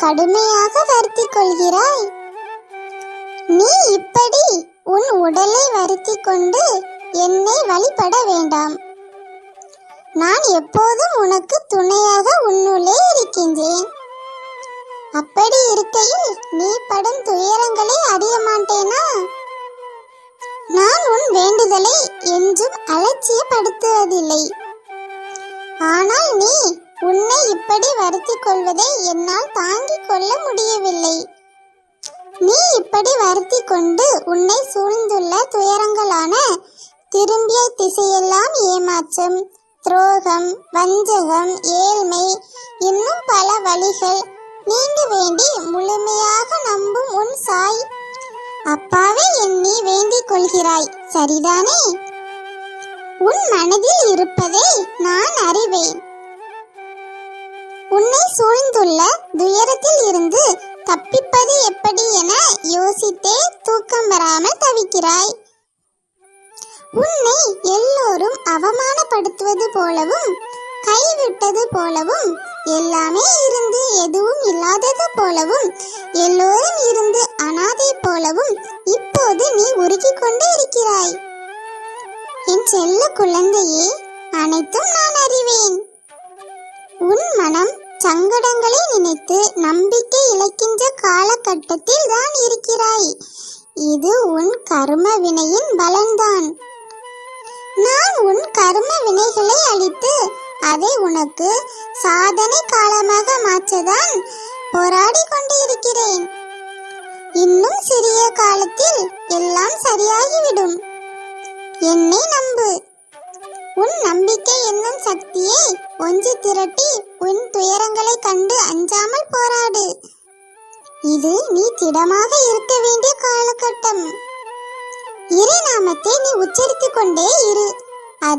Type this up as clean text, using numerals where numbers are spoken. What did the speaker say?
கடுமையாக வருத்திக் கொள்கிறாய்? நீ இப்படி உன் உடலை வருத்திக் கொண்டு என்னை வழிபட வேண்டாம். நான் எப்போதும் உனக்கு துணையாக உன்னுள்ளே இருக்கின்றேன். அப்படி இருக்கையில் நீ படும் துயரங்களை அறிய மாட்டேனா? நான் உன் வேண்டுதலை என்றும் அலட்சியப்படுத்துவதில்லை. ஆனால் நீ உன்னை இப்படி வருத்திக் கொள்வதை என்னால் தாங்கிக் கொள்ள முடியவில்லை. நீ இப்படி வருத்திக் கொண்டு உன்னை சூழ்ந்துள்ள துயரங்களான திரும்பிய திசையெல்லாம் ஏமாற்றம், துரோகம், வஞ்சகம், ஏழ்மை, இன்னும் பல வழிகள் நீங்க வேண்டி முழுமையாக நம்பும் உன் சாய் அப்பாவை எண்ணி வேண்டிக் கொள்கிறாய், சரிதானே? உன் மனதில் இருப்பதை நான் அறிவேன். உன்னை சூழ்ந்துள்ள துயரத்தில் இருந்து தப்பிப்பது எப்படி என யோசித்தே தூக்கம் வராமல் தவிக்கிறாய். உன்னை எல்லோரும் அவமானப்படுத்துவது போலவும், கைவிட்டது போலவும், எல்லாமே இருந்து எதுவும் இல்லாதது போலவும், எல்லோரும் இருந்து அனாதை போலவும் இப்போது நீ உருகிக் கொண்டு இருக்கிறாய். என் செல்ல குழந்தையே, அனைத்தும் நான் அறிவேன். உன் மனம் சங்கடங்களை நினைத்து நம்பிக்கை இழக்கின்ற காலகட்டத்தில் தான் இருக்கிறாய். இது உன் கர்ம வினையின் பலன்தான். நான் உன் கர்ம வினைகளை அழித்து அதை உனக்கு சாதனை காலமாக மாற்றதான் போராடி கொண்டு இருக்கிறேன். இன்னும் சிறிய காலத்தில் எல்லாம் சரியாகிவிடும். என்னை நம்பு. உன் நம்பிக்கை என்னும் சக்தியை ஒன்று திரட்டி உன் துயரங்களை கண்டு அஞ்சாமல் போராடு. இது நீ திடமாக இருக்க வேண்டிய காலகட்டம். இறை நாமத்தை நீ உச்சரித்துக் கொண்டே இரு. அது